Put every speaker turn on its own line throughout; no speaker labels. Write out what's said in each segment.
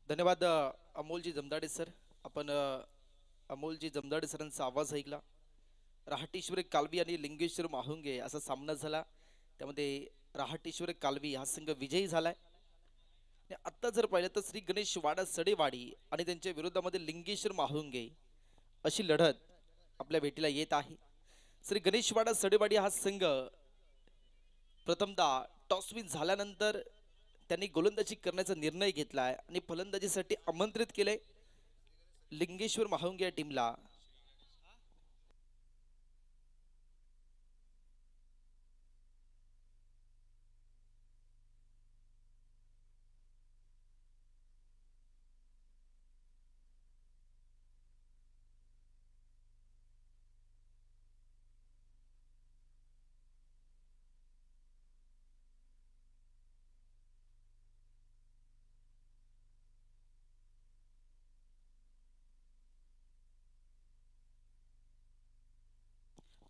धन्यवाद अमोलजी जमदाडे सर. आपण अमोलजी जमदाडे सरांचा आवाज ऐकला. रहाटेश्वर कालवी आणि लिंगेश्वर माहुंगे असा सामना झाला. त्यामध्ये रहाटेश्वर कालवी हा संघ विजयी झालाय. आणि आत्ता जर पाहिलं तर श्री गणेश वाडा सडेवाडी आणि त्यांच्या विरोधामध्ये लिंगेश्वर माहुंगे अशी लढत आपल्या भेटीला येत आहे. श्री गणेश वाडा सडेवाडी हा संघ प्रथमतः टॉसविन झाल्यानंतर त्यांनी गोलंदाजी करण्याचा निर्णय घेतलाय आणि फलंदाजीसाठी आमंत्रित केले लिंगेश्वर महाळुंगे या टीमला.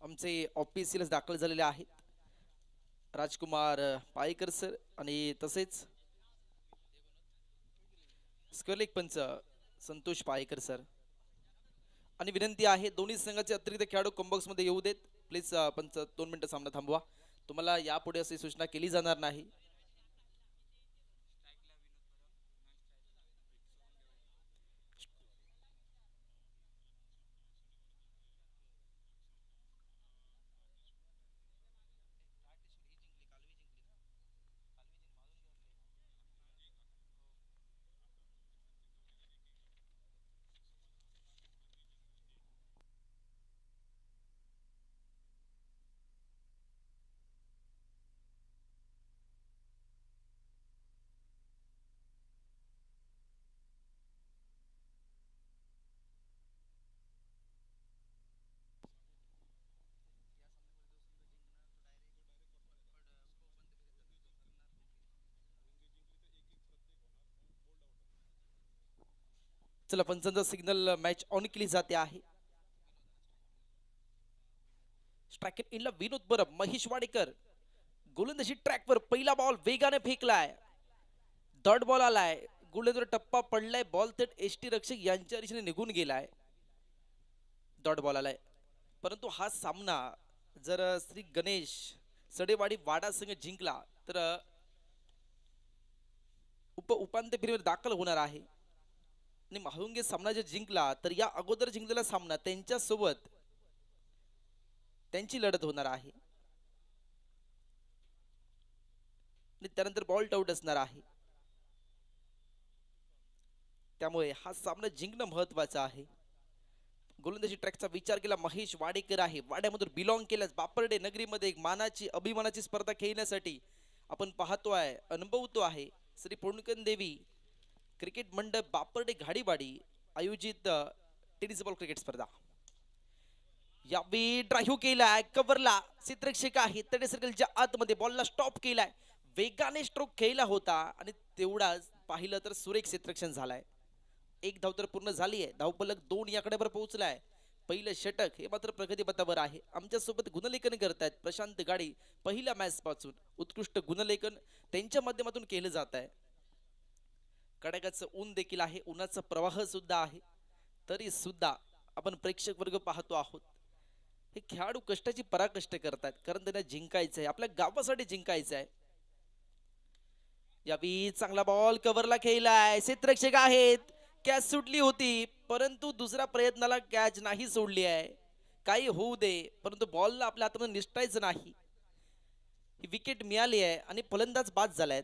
आमचे ऑफिशियल्स दाखल झालेले आहेत, राजकुमार पायकर सर आणि तसेच स्कलेक पंच संतोष पायकर सर. आणि विनंती आहे दोन्ही संघाचे अतिरिक्त खेळाडू कॉम्बॉक्स मध्ये येऊ देत प्लीज. पंच 2 मिनिटं सामना थांबवा. तुम्हाला यापुढे अशी सूचना केली जाणार नाही. चला पंचांचा सिग्नल मॅच ऑन केली जाते आहे. स्ट्रायकर इनला विनोद बरं महेश वाडेकर गोलंदाजी ट्रॅकवर पहिला बॉल वेगाने फेकलाय. डॉट बॉल आलाय. गोलंदाजीवर टप्पा पडलाय. बॉल थेट एसटी रक्षक यांच्या दिशेने निघून गेलाय. डॉट बॉल आलाय. परंतु हा सामना जर श्री गणेश सडेवाडी वाडा संघ जिंकला तर उपांत्य फेरीवर दाखल होणार आहे. आणि महाळुंगे सामना जर जिंकला तर या अगोदर जिंकलेला सामना त्यांच्या सोबत त्यांची लढत होणार आहे आणि त्यानंतर बॉल आउट असणार आहे. त्यामुळे हा सामना जिंकणं महत्वाचं आहे. गोलंदाजी ट्रॅकचा विचार केला महेश वाडेकर आहे. वाड्यामधून बिलॉंग केल्यास बापरडे नगरीमध्ये एक मानाची अभिमानाची स्पर्धा खेळण्यासाठी आपण पाहतोय अनुभवतो आहे. श्री पुणकन देवी क्रिकेट मंडळ बापरडे घाडीवाडी आयोजित टेनिस बॉल क्रिकेट स्पर्धा. यावेळी ड्राईव्ह केलाय कव्हरला. क्षेत्ररक्षक आहे तडे सर्कलच्या आतमध्ये बॉलला स्टॉप केलाय. वेगाने स्ट्रोक खेळला होता आणि तेवढाच पाहिलं तर सुरेख क्षेत्ररक्षण झालाय. एक धाव तर पूर्ण झाली आहे. धावफलक 2 याकड्यावर पोहोचलाय. पहिलं षटक हे मात्र प्रगतीपथावर आहे. आमच्यासोबत गुणलेखन करतायत प्रशांत गाडी. पहिल्या मॅच पासून उत्कृष्ट गुणलेखन त्यांच्या माध्यमातून केलं जात आहे. कडाक्याचं ऊन देखील आहे. उन्हाचा प्रवाह सुद्धा आहे. तरी सुद्धा आपण प्रेक्षक वर्ग पाहतो आहोत. हे खेळाडू कष्टाची पराकष्ट करतात कारण त्यांना जिंकायचं आहे. आपल्या गावासाठी जिंकायचं आहे. यावी चांगला बॉल कव्हरला खेळलाय. क्षेत्ररक्षक आहेत. कॅच सुटली होती परंतु दुसऱ्या प्रयत्नाला कॅच नाही सोडली आहे. काही होऊ दे परंतु बॉलला आपल्या हातामध्ये निसटायचं नाही. ही विकेट मिळाली आहे आणि फलंदाज बाद झालाय.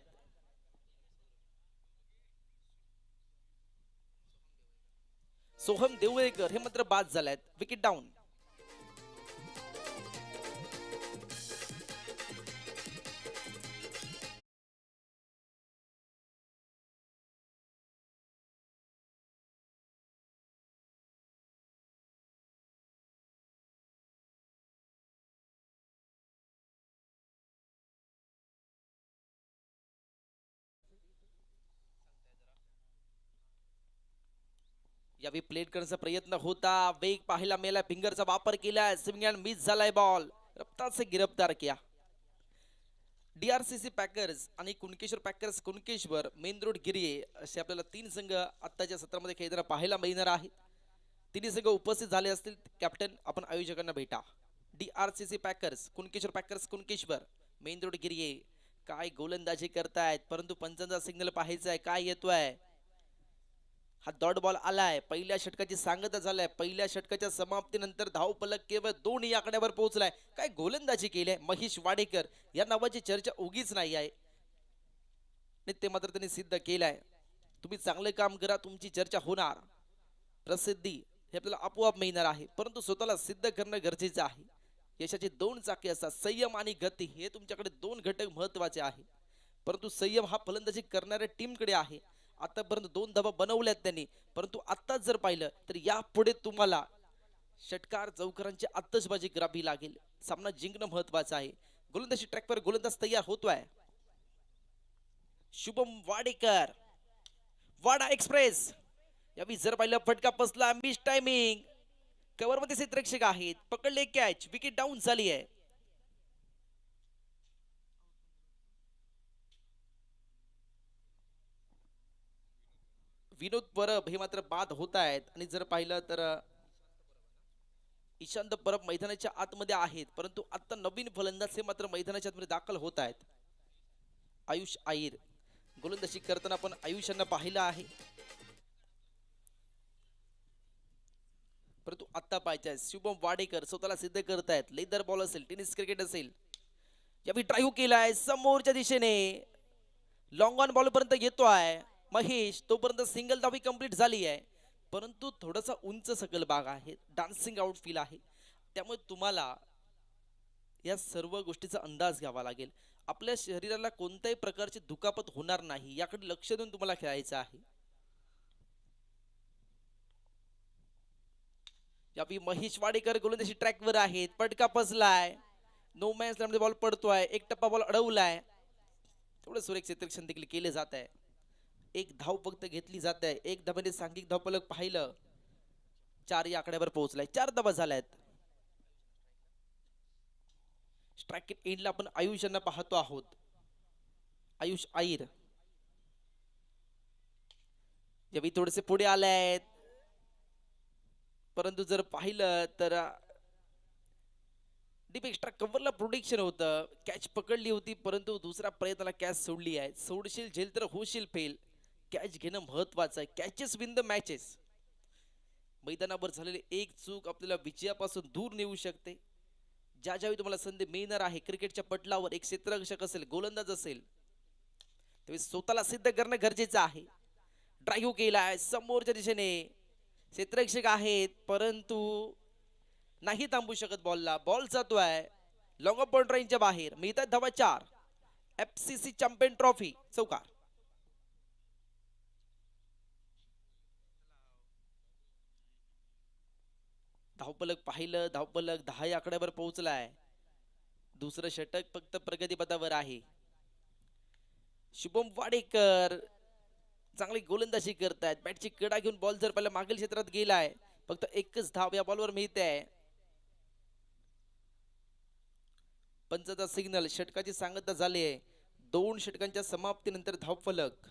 सोहम देवळेकर हे मात्र बाद झालायत. Wicket down. यावेळी प्लेट करण्याचा प्रयत्न होता. वेग पाहायला मिळाला. फिंगरचा वापर केला. स्विंग अँड मिस झालाय. बॉल रफ्तार से गिरफ्तार किया. DRCC पॅकर्स आणि Kunkeshwar packers Kunkeshwar, main road Giriye असे आपल्याला तीन संघ आत्ताच्या सत्रामध्ये खेळताना पाहायला मिळणार आहेत. तिन्ही संघ उपस्थित झाले असतील. कॅप्टन आपण आयोजकांना भेटा. DRCC packers Kunkeshwar packers Kunkeshwar, main road Giriye काय गोलंदाजी करतायत, परंतु पंचांचा सिग्नल पाहायचा आहे काय येतोय. हा डॉट बॉल आलाय. पहिल्या षटकाची सांगता झालाय. पहिल्या षटकाच्या समाप्तीनंतर धावफलक केवळ 2 या आकड्यावर पोहोचलाय. काय गोलंदाजी केली आहे महेश वाडेकर या नावाची चर्चा उगीच नाही आहे आणि ते मात्र त्यांनी सिद्ध केलंय. तुम्ही चांगले काम करा, तुमची चर्चा होणार, प्रसिद्धी हे आपल्याला आपोआप मिळणार आहे, परंतु स्वतःला सिद्ध करणं गरजेचं आहे. यशाची 2 चाके असतात, संयम आणि गती हे तुमच्याकडे 2 घटक महत्वाचे आहे. परंतु संयम हा फलंदाजी करणाऱ्या टीमकडे आहे. आतापर्यंत 2 धावा बनवल्यात त्यांनी, परंतु आत्ताच जर पाहिलं तर यापुढे तुम्हाला षटकार चौकारांची आतषबाजी करावी लागेल. सामना जिंकणं महत्वाचं आहे. गोलंदाजी ट्रॅकवर गोलंदाज तयार होतोय. शुभम वाडेकर, वाडा एक्सप्रेस यावी जर पाहिलं फटका बसला, मिस टायमिंग. कव्हर मध्ये क्षेत्ररक्षक आहेत, पकडले कॅच, विकेट डाऊन झाली आहे. विनोद परब हे मात्र बाद होत आहेत आणि जर पाहिलं तर ईशांत परब मैदानाच्या आतमध्ये आहेत, परंतु आता नवीन फलंदाज हे मात्र मैदानाच्या आतमध्ये दाखल होत आहेत. आयुष आयर गोलंदाजी करताना आपण आयुष्यांना पाहिलं आहे, परंतु आता पाहिजे शुभम वाडेकर स्वतःला सिद्ध करतायत. लेदर बॉल असेल, टेनिस क्रिकेट असेल, यावेळी ड्राईव्ह केलाय समोरच्या दिशेने, लॉंग ऑन बॉल पर्यंत येतोय महेश. तोपर्यंत सिंगल धावी कंप्लीट झाली आहे, परंतु थोडासा उंच सकल भाग आहे, डान्सिंग आउट फील आहे, त्यामुळे तुम्हाला या सर्व गोष्टीचा अंदाज घ्यावा लागेल. आपल्या शरीराला कोणत्याही प्रकारची दुखापत होणार नाही याकडे लक्ष देऊन तुम्हाला खेळायचं आहे. यावेळी महेश वाडेकर गोलंदाजी ट्रॅकवर आहेत, पटका पसलाय, नो मॅच लँड बॉल पडतोय, एक टप्पा बॉल अडवलाय, थोडं सुरेख क्षेत्ररक्षण देखील केले जात आहे. एक धाव फक्त घेतली जात आहे. एक धावाने सांघिक धावफलक पाहिलं 4 या आकड्यावर पोहोचलाय. 4 धावा झाल्यात. स्ट्राइक एंडला आपण आयुष्यांना पाहतो आहोत. आयुष आयर यावेळी थोडेसे पुढे आले आहेत, परंतु जर पाहिलं तर डीप एक्स्ट्रा कव्हरला प्रोटेक्शन होतं, कॅच पकडली होती, परंतु दुसरा प्रयत्नाला कॅच सोडली आहे. सोडशील झेल तर होशील फेल. कॅच घेणं महत्वाचं आहे. Catches win the matches. मैदानावर झालेली एक चूक आपल्याला विजयापासून दूर नेऊ शकते. ज्या ज्यावेळी तुम्हाला संधी मिळणार आहे क्रिकेटच्या पटलावर, एक क्षेत्ररक्षक असेल, गोलंदाज असेल, त्यावेळी स्वतःला सिद्ध करणं गरजेचं आहे. ड्राईव्ह केलाय समोरच्या दिशेने, क्षेत्ररक्षक आहेत, परंतु नाही थांबू शकत बॉलला. बॉल जातोय लॉंग ऑफ पॉइंट रेंजच्या बाहेर. मिळतात धावा 4. FCC चॅम्पियन ट्रॉफी चौकार. धावफलक पाहिलं, धावफलक 10 या आकड्यावर पोहोचलाय. दुसरं षटक फक्त प्रगतीपथावर आहे. शुभम वाडेकर चांगली गोलंदाजी करतायत. बॅटची कडा घेऊन बॉल जर पहिला मागील क्षेत्रात गेलाय, फक्त एकच धाव या बॉलवर मिळते. पंचाचा सिग्नल, षटकाची सांगता झाली आहे. 2 षटकांच्या समाप्तीनंतर धावफलक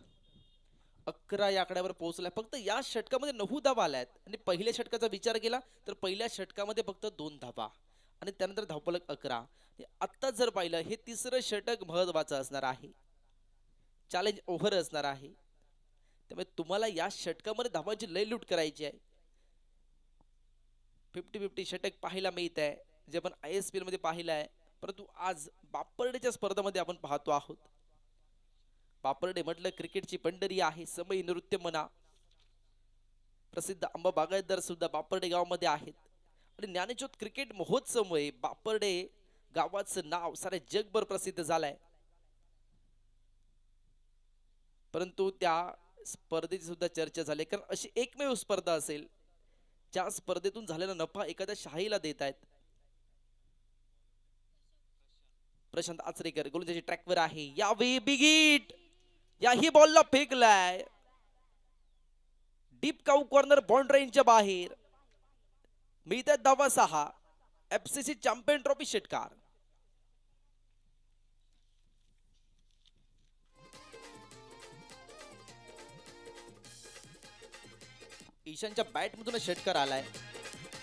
11 या आकड्यावर पोहोचलाय. फक्त या षटकामध्ये 9 धावा आल्यात आणि पहिल्या षटकाचा विचार केला तर पहिल्या षटकामध्ये फक्त 2 धावा आणि त्यानंतर धावफलक 11. आता जर पाहिलं हे तिसरं षटक महत्वाचं असणार आहे, चॅलेंज ओव्हर असणार आहे, त्यामुळे तुम्हाला या षटकामध्ये धावांची लय लूट करायची आहे. 50-50 षटक पाहायला मिळत आहे, जे आपण ISPL मध्ये पाहिलं आहे, परंतु आज बापर्डेच्या स्पर्धेमध्ये आपण पाहतो आहोत. बापर्डे म्हटलं क्रिकेटची पंढरी आहे, समय नृत्य म्हणा. प्रसिद्ध आंबा बागायतदार सुद्धा बापर्डे गावामध्ये आहेत आणि ज्ञानज्योत क्रिकेट महोत्सवमुळे बापर्डे गावाचं नाव सारे जगभर प्रसिद्ध झालंय. परंतु त्या स्पर्धेची सुद्धा चर्चा झाली, कारण अशी एकमेव स्पर्धा असेल ज्या स्पर्धेतून झालेला नफा एखाद्या शाहीला देत आहेत. प्रशांत आचरेकर गोलंदाजी ट्रॅकवर आहे. यावेळी बिग हिट, याही बॉलला फेकलाय डीप काऊ कॉर्नर बॉन्ड रेंजच्या बाहेर. मिळतात धावा 6. FCC चॅम्पियन ट्रॉफी षटकार. ईशानच्या बॅट मधून षटकार आलाय.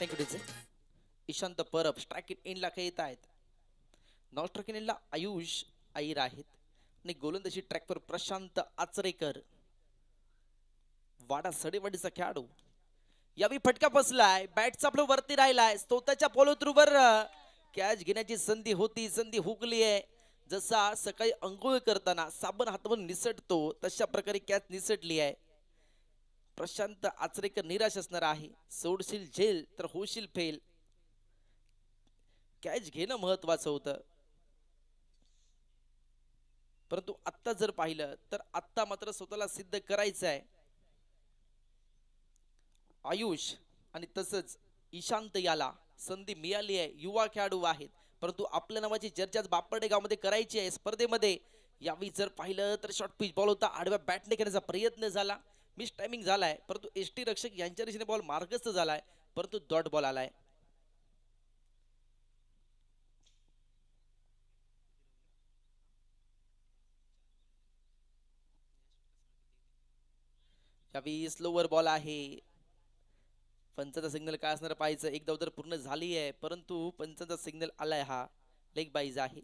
Thank you DJ. Ishant Parab strike in ला खेळत आहेत. नॉन स्ट्राईक इन ला आयुष आईर आहेत आणि गोलंदाजी ट्रॅकवर प्रशांत आचरेकर, वाडा सडेवाडीचा खेळाडू. यावेळी फटका बसलाय, बॅटचा आपलं वरती राहिलाय, स्वतःच्या फॉलो थ्रूवर कॅच घेण्याची संधी होती, संधी हुकली आहे. जसा सकाळी अंघोळ करताना साबण हातावर निसटतो तशा प्रकारे कॅच निसटली आहे. प्रशांत आचरेकर निराश असणार आहे. सोडशील झेल तर होशील फेल. कॅच घेणं महत्वाचं होतं, परंतु आत्ता जर पाहिलं तर आत्ता मात्र स्वतःला सिद्ध करायचं आहे. आयुष आणि तसंच ईशांत याला संधी मिळाली आहे. युवा खेळाडू आहेत, परंतु आपल्या नावाची चर्चा बापडे गावामध्ये करायची आहे स्पर्धेमध्ये. यावेळी जर पाहिलं तर शॉर्ट पिच बॉल होता, आडव्या बॅटने करण्याचा प्रयत्न झाला, मिस टायमिंग झालाय, परंतु एसटी रक्षक यांच्या दिशेने बॉल मार्गस्थ झालाय, परंतु डॉट बॉल आलाय. यावेळी स्लोवर बॉल आहे. पंचाचा सिग्नल काय असणार पाहायचं. एक धाव तर पूर्ण झाली आहे, परंतु पंचाचा सिग्नल आलाय, हा लेग बाईज आहे.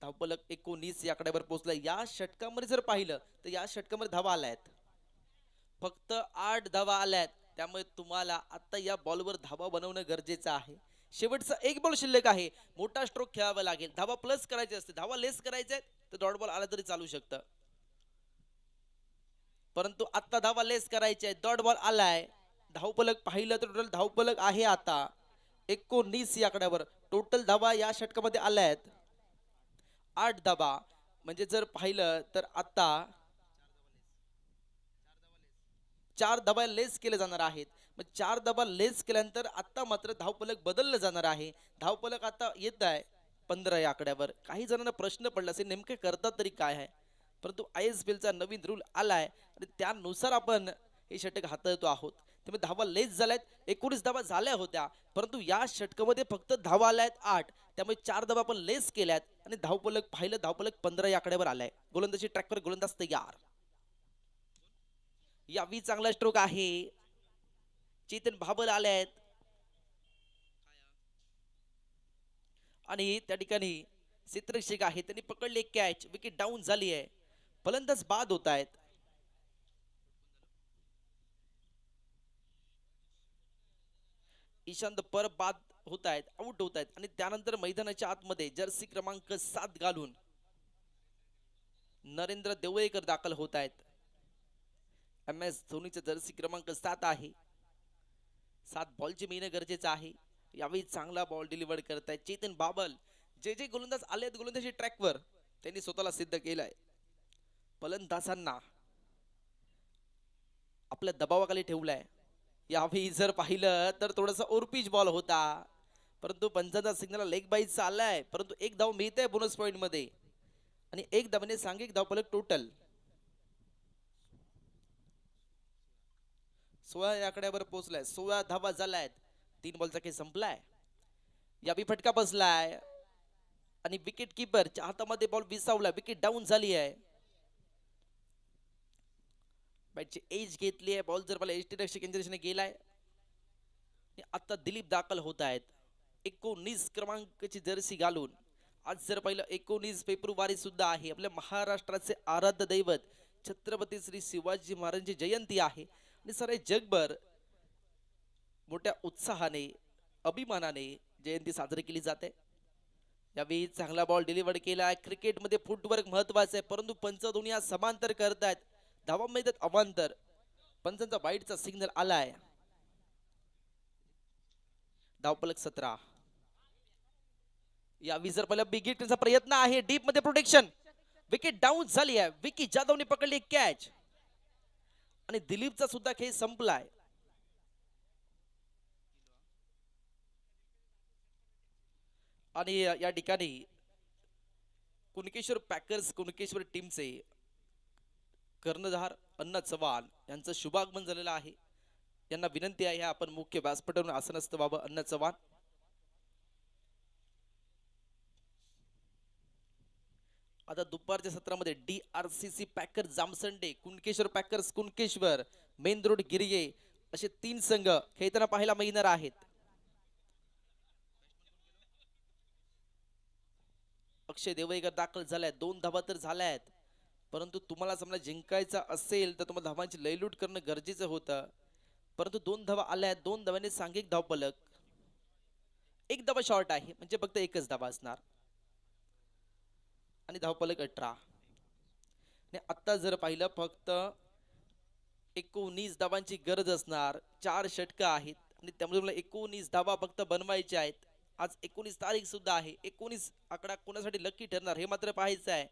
धावपलक 19 या आकड्यावर पोहोचलाय. या षटकामध्ये जर पाहिलं तर या षटकामध्ये धावा आल्यात, फक्त 8 धावा आल्यात. त्यामुळे तुम्हाला आता या बॉलवर धावा बनवणं गरजेचं आहे. शेवटचा एक बॉल शिल्लक आहे, मोठा स्ट्रोक खेळावा लागेल. धावा प्लस करायचे असते, धावा लेस करायचे तर डॉट बॉल आला तरी चालू शकतं, परंतु आता धावा लेस करायचे आहेत. डॉट बॉल आलाय. धावपलक पाहिलं तर टोटल धावपलक आहे आता 19 या आकड्यावर. टोटल धावा या षटकामध्ये आल्या आहेत 8 धावा. म्हणजे जर पाहिलं तर आता 4 धावा लेस केले जाणार आहेत. मग 4 धावा लेस केल्यानंतर आता मात्र धावपलक बदललं जाणार आहे. धावपलक आता येत आहे 15 या आकड्यावर. काही जणांना प्रश्न पडला असेल नेमके करतात तरी काय आहे, परंतु ISPL चा नवीन रूल आलाय आणि त्यानुसार आपण हे षटक हाताळतो आहोत. त्यामुळे धावा लेस झाल्यात. 19 धावा झाल्या होत्या, परंतु या षटकामध्ये फक्त धावा आल्या आहेत 8. त्यामुळे 4 धावा आपण लेस केल्यात आणि धावपलक पाहिलं, धावपलक 15 या आकड्यावर आलाय. गोलंदाजी ट्रॅकवर गोलंदाज तयार. यावी चांगला स्ट्रोक आहे. चेतन भाबर आले आहेत आणि त्या ठिकाणी चित्रशिक आहे, त्यांनी पकडले कॅच. विकेट डाऊन झाली आहे, फलंदाज बाद होत आहेत. ईशांत परब बाद होत आहेत, आउट होत आहेत. आणि त्यानंतर मैदानाच्या आतमध्ये जर्सी क्रमांक 7 घालून नरेंद्र देवळेकर दाखल होत आहेत. MS धोनीचा जर्सी क्रमांक 7 आहे. 7 बॉलची मिळणं गरजेचं आहे. यावेळी चांगला बॉल डिलिव्हर करतायत चेतन बाबल. जे जे गोलंदाज आले आहेत गोलंदाजी ट्रॅकवर, त्यांनी स्वतःला सिद्ध केलंय. फलंदाजांना आपल्या दबावाखाली ठेवलाय. यावेळी जर पाहिलं तर थोडासा ओरपीच बॉल होता, परंतु पंचाचा सिग्नल लेग बाईज आलाय. परंतु एक धाव मिळते बोनस पॉइंट मध्ये आणि एक धावाने सांघिक धावफलक टोटल 16 या आकड्यावर पोहोचलाय. 16 धावा झाल्यात. 3 बॉलचा खेळ संपलाय. यावी फटका बसलाय आणि विकेट किपरच्या हातामध्ये बॉल विसावला. विकेट डाऊन झाली आहे. बॅटची एज घेतली आहे. बॉल जर मला एसटी रक्षक यांच्या दिशेने गेलाय. आता दिलीप दाखल होत आहेत 19 क्रमांकाची जर्सी घालून. आज जर पाहिलं 19 फेब्रुवारी सुद्धा आहे. आपल्या महाराष्ट्राचे आराध्य दैवत छत्रपती श्री शिवाजी महाराजांची जयंती आहे आणि सारे जगभर मोठ्या उत्साहाने अभिमानाने जयंती साजरी केली जाते. यावेळी चांगला बॉल डिलिव्हर केला. क्रिकेटमध्ये फुटवर्क महत्वाचं आहे, परंतु पंच दुनिया समांतर करतायत, धावा मिळतात अवांतर. पंचांचा वाईटचा सिग्नल आलाय. धावपलक 17. या विजर पहिला बिग हिटचा प्रयत्न आहे. डीप मध्ये प्रोटेक्शन. विकेट डाऊन झाली आहे. विकी जाधवने पकडली कॅच आणि दिलीपचा सुद्धा खेळ संपलाय. आणि या ठिकाणी कुणकेश्वर पॅकर्स कुणकेश्वर टीमचे कर्णधार अण्णा चव्हाण यांचं शुभागमन झालेलं आहे. यांना विनंती आहे आपण मुख्य व्यासपीठावरून आसनस्थ व्हावं. अण्णा चव्हाण. आता दुपारच्या सत्रामध्ये DRCC packer Jamsande, Kunkeshwar packers Kunkeshwar, main road Girye असे 3 संघ खेळताना पाहायला मिळणार आहेत. अक्षय देवईकर दाखल झालाय, 2 धावा तर झाल्यात. परंतु तुम्हाला समजा जिंकायचा असेल तर तुम्हाला धावांची लयलूट करणं गरजेचं होतं. परंतु 2 धावा आल्या, 2 धावांनी सांघिक धावफलक. एक धावा शॉर्ट आहे म्हणजे फक्त एकच धावा असणार आणि धावफलक 18. आणि आता जर पाहिलं फक्त 19 धावांची गरज असणार, 4 षटकं आहेत आणि त्यामुळे मला 19 धावा फक्त बनवायच्या आहेत. आज 19 तारीख सुद्धा आहे. 19 आकडा कोणासाठी लकी ठरणार हे मात्र पाहायचं आहे.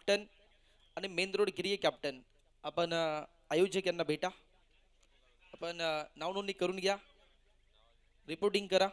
कॅप्टन आणि मेन रोड गिरिये कॅप्टन आपण आयोजक यांना भेटा. आपण नाव नोंदणी करून घ्या, रिपोर्टिंग करा.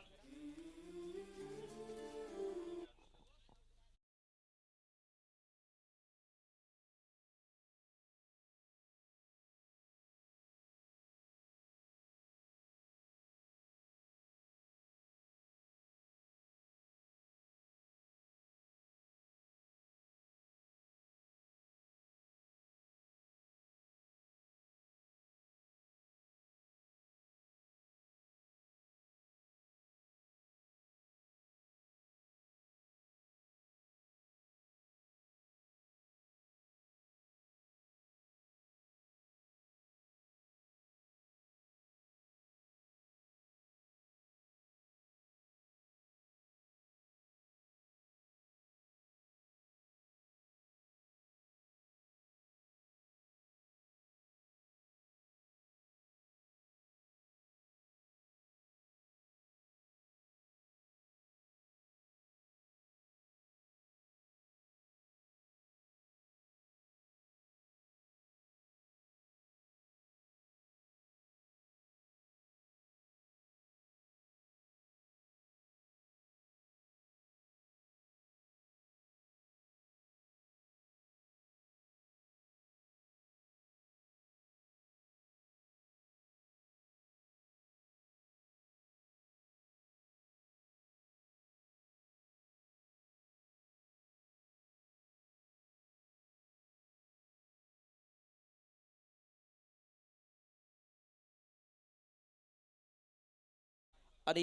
आणि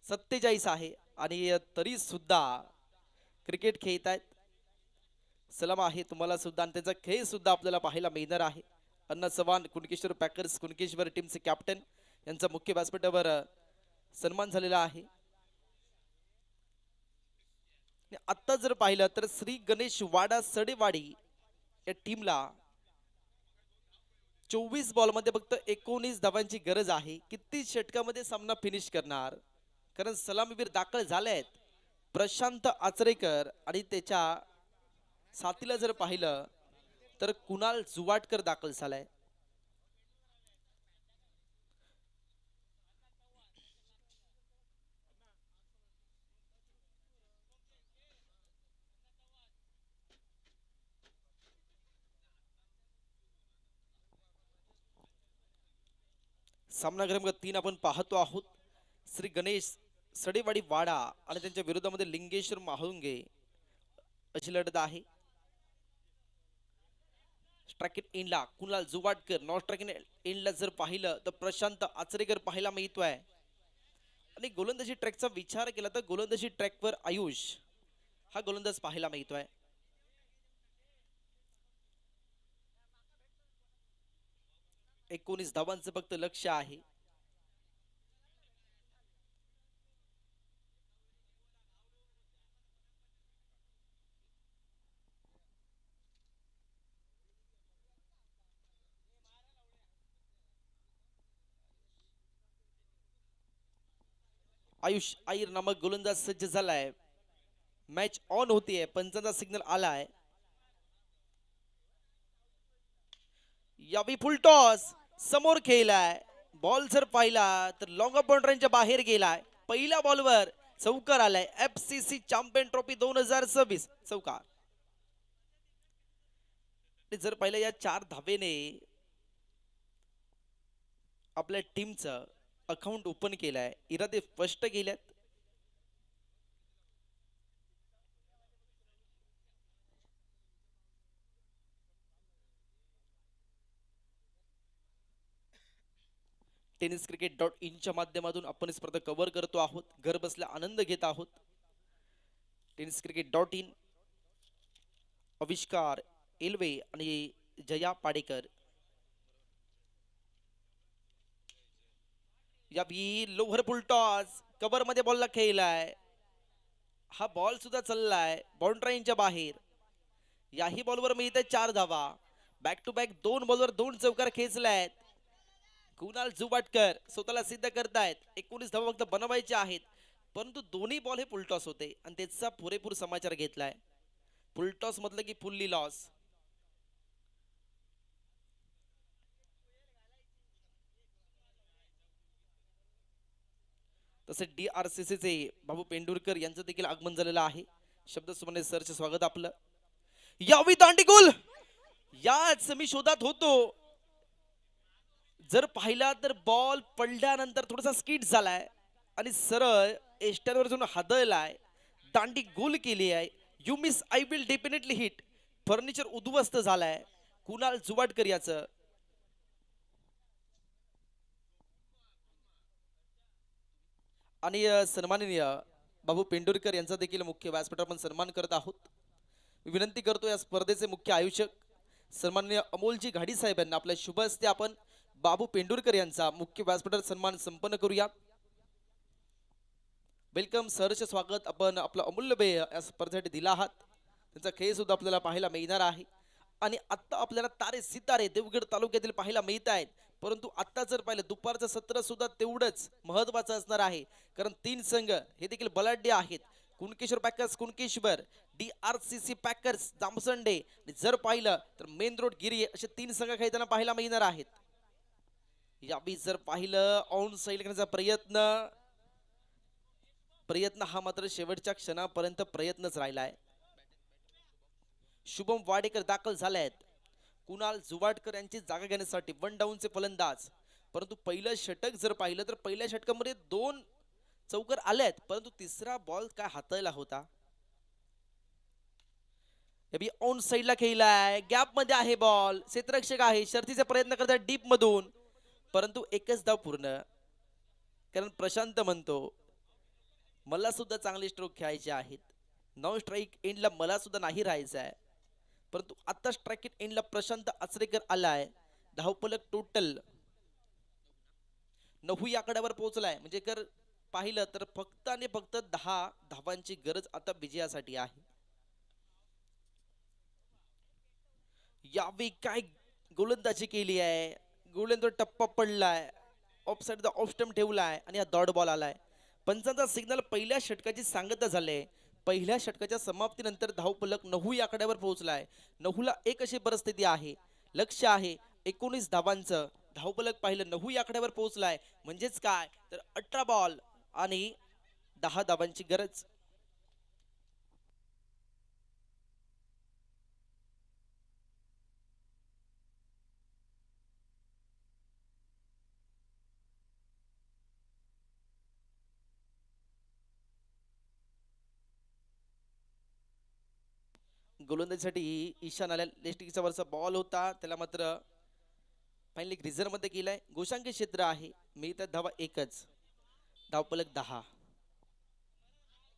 47 आहे आणि तरी सुद्धा क्रिकेट खेळत आहेत. सलाम आहे तुम्हाला सुद्धा आणि त्यांचा खेळ सुद्धा आपल्याला पाहायला मिळणार आहे. अण्णा चव्हाण कुणकेश्वर पॅकर्स कुणकेश्वर टीमचे कॅप्टन यांचा मुख्य व्यासपीठावर सन्मान झालेला आहे. आता जर पाहिलं तर श्री गणेश वाडा सडेवाडी या टीमला 24 बॉलमध्ये फक्त 19 धावांची गरज आहे. किती षटकामध्ये सामना फिनिश करणार, कारण सलामीवीर दाखल झाले आहेत. प्रशांत आचरेकर आणि त्याच्या साथीला जर पाहिलं तर कुणाल जुवाटकर दाखल झालाय. सामना क्रमांक 3 आपण पाहतो आहोत. श्री गणेश सडेवाडी वाडा आणि त्यांच्या विरोधामध्ये लिंगेश्वर माहुंगे अशी लढत आहे. Strike इनला Kunal Juvatkar, non strike इनला जर पाहिलं तर प्रशांत आचरेकर पाहायला मिळतोय. आणि गोलंदाजी ट्रॅकचा विचार केला तर गोलंदाजी ट्रॅकवर आयुष हा गोलंदाज पाहायला मिळतोय. 19 धावांचं फक्त लक्ष आहे. आयुष आयर नामक गोलंदाज सज्ज झालाय. मॅच ऑन होतीये, पंचांचा सिग्नल आलाय. यावी फुल टॉस समोर खेळलाय. बॉल जर पाहिला तर लॉंग ऑफ बाउंड्रीच्या बाहेर गेलाय. पहिल्या बॉलवर चौकार आलाय. FCC चॅम्पियन ट्रॉफी 2026 चौकार. जर पाहिलं या 4 धावेने आपल्या टीमचं अकाउंट ओपन केलंय. इरादे स्पष्ट केल्यात. टेनिस क्रिकेट .in माध्यमातून आपण स्पर्धा कव्हर करतो आहोत. घर बसल्या आनंद घेत आहोत. टेनिस क्रिकेट .in आविष्कार एल्वे आणि जया पाडेकर. या लोव्हर फुल टॉस कव्हर मध्ये बॉलला खेळलाय. हा बॉल सुद्धा चाललाय बाउंड्रीच्या बाहेर. याही बॉलवर मिळते 4 धावा. बॅक टू बॅक 2 बॉलवर 2 चौकार खेचलायत. कुणाल जुवाटकर स्वतःला सिद्ध करतायत. 19 धावा फक्त बनवायचे आहेत. परंतु दोन्ही बॉल हे फुलटॉस होते आणि त्याचा पुरेपूर समाचार घेतलाय. फुलटॉस म्हटलं की फुल्ली लॉस. तसे DRCC चे बाबू पेंडुरकर यांचं देखील आगमन झालेलं आहे. शब्द सुमने सरचे स्वागत आपलं. यावी दांडीगुल याच मी शोधात होतो. जर पाहिला तर बॉल पडल्यानंतर थोडासा स्किट झालाय आणि सरळ एस्टरवर जाऊन हादळलाय. दांडी गोल केली आहे. You miss I will definitely hit. Furniture उद्ध्वस्त झालाय कुणाल जुवाटकर याचं. आणि सन्माननीय बाबू पेंडुरकर यांचा देखील मुख्य व्यासपीठावर आपण सन्मान करत आहोत. विनंती करतो या स्पर्धेचे मुख्य आयोजक सन्माननीय अमोलजी घाडी साहेब यांना आपल्या शुभ हस्ते आपण बाबू पेंडुरकर यांचा मुख्य व्यासपीठावर सन्मान संपन्न करूया. वेलकम सरचे स्वागत आपण आपला अमूल्य वेळ या स्पर्धेसाठी दिला आहात. त्यांचा खेळ सुद्धा आपल्याला पाहायला मिळणार आहे. आणि आता आपल्याला तारे सितारे देवगड तालुक्यातील पाहायला मिळत आहेत. परंतु आता जर पाहिलं दुपारचं सत्र सुद्धा तेवढंच महत्वाचं असणार आहे. कारण 3 संघ हे देखील बलाढ्य आहेत. Kunkeshwar packers Kunkeshwar, DRCC packers Jamsande. जर पाहिलं तर मेन रोड गिरी असे 3 संघ खेळताना पाहायला मिळणार आहेत. यावी जर पाहिलं ऑन साइड करण्याचा प्रयत्न हा मात्र शेवटच्या क्षणापर्यंत प्रयत्नच राहिलाय. शुभम वाडेकर दाखल झाले आहेत. कुणाल जुवाटकर यांची जागा घेण्यासाठी 1 डाऊनचे फलंदाज. परंतु पहिलं षटक जर पाहिलं तर पहिल्या षटकामध्ये 2 चौकार आलेत. परंतु तिसरा बॉल काय हाताळला होता. ऑन साइडला खेळलाय. गॅप मध्ये आहे बॉल. क्षेत्ररक्षक आहे. शर्थीचे प्रयत्न करतात डीप मधून. परंतु एकच धाव पूर्ण. कारण प्रशांत म्हणतो मला सुद्धा चांगले स्ट्रोक खेळायचे आहेत. 9 स्ट्राईक एंडला मला सुद्धा नाही राहायचं आहे. परंतु आता स्ट्राईक एंडला प्रशांत आचरेकर आलाय. धावफलक टोटल 9 या आकड्यावर पोहोचलाय. म्हणजे जर पाहिलं तर फक्त आणि फक्त 10 धावांची गरज आता विजयासाठी आहे. यावेळी काय गोलंदाजी केली आहे. गोलंदाज टप्पा पडलाय. ऑफसाइड ऑफ स्टंप ठेवलाय आणि हा डॉट बॉल आलाय. पंचांचा सिग्नल पहिल्या षटकाची सांगता झाले. पहिल्या षटकाच्या समाप्तीनंतर धावफलक 9 या आकड्यावर पोहोचलाय. 9ला 1 अशी परिस्थिती आहे. लक्ष आहे 19 धावांचं. धावफलक पाहिलं 9 या आकड्यावर पोहोचलाय. म्हणजेच काय तर 18 बॉल आणि 10 धावांची गरज. गोलंदाजीसाठी ईशान आल्या. लेस्टिकचा वरचा बॉल होता. त्याला मात्र फायनली रिझर्व मध्ये केलाय. गोशांकी क्षेत्र आहे. मिळतात धावा 1च. धावफलक 10.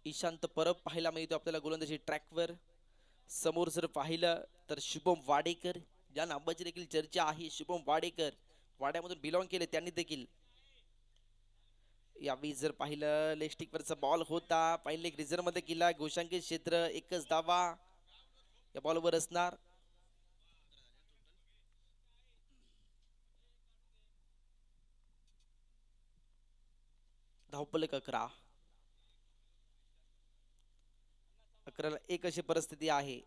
ईशांत परब पाहायला मिळतो आपल्याला गोलंदाजी ट्रॅकवर. समोर जर पाहिलं तर शुभम वाडेकर या नावाची देखील चर्चा आहे. शुभम वाडेकर वाड्यामधून बिलॉंग केले त्यांनी देखील. यावेळी जर पाहिलं लेस्टिक वरचा बॉल होता. फायनली रिझर्व मध्ये केला. गोशांकी क्षेत्र 1च धावा या बॉलवर असणार. धावफलक 11. 11 1 अशी परिस्थिती आहे.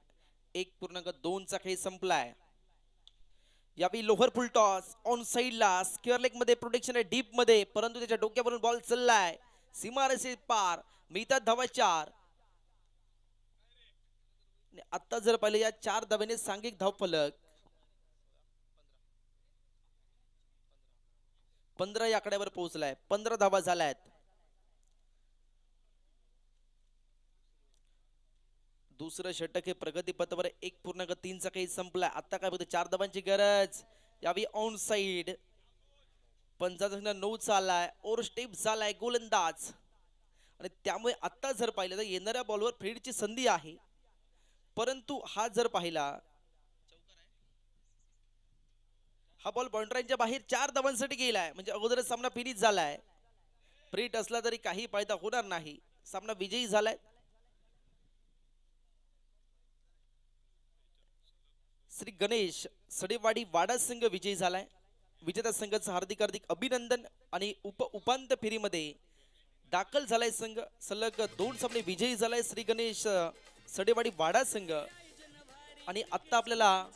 1.2चा खेळ संपलाय. यावेळी लोअर फुल टॉस ऑन साइडला स्क्वेअर लेग मध्ये प्रोटेक्शन आहे डीप मध्ये, परंतु त्याच्या डोक्यावरून बॉल चाललाय सीमारेषे पार. मिळतात धावा 4. आता जर पाहिलं या 4 धावेने सांघिक धावफलक 15 या आकड्यावर पोहोचलाय. 15 धावा झाल्यात. दुसरं षटक हे प्रगतीपथावर 1.3चा काही संपलाय. आता काय बघतो 4 धावांची गरज. यावेळी ऑन साइड 9 आलाय. ओव्हर स्टेप झालाय गोलंदाज आणि त्यामुळे आता जर पाहिलं तर येणाऱ्या बॉलवर फील्डची संधी आहे, परंतु हा जर पाहिला हा बॉल बाउंड्रीच्या बाहेर 4 धावांसाठी गेलाय, म्हणजे अगोदरच सामना फिनिश झालाय. फ्रीट असला तरी काही फायदा होणार नाही. सामना विजयी झालाय. श्री गणेश सडेवाडी वाडा संघ विजयी झालाय. विजेता संघाचं हार्दिक हार्दिक अभिनंदन. आणि उपांत्य फेरीमध्ये दाखल झालाय संघ. सलग 2 सामने विजयी झालाय श्री गणेश सडेवाडी वाडा संघ. आणि आता आपल्याला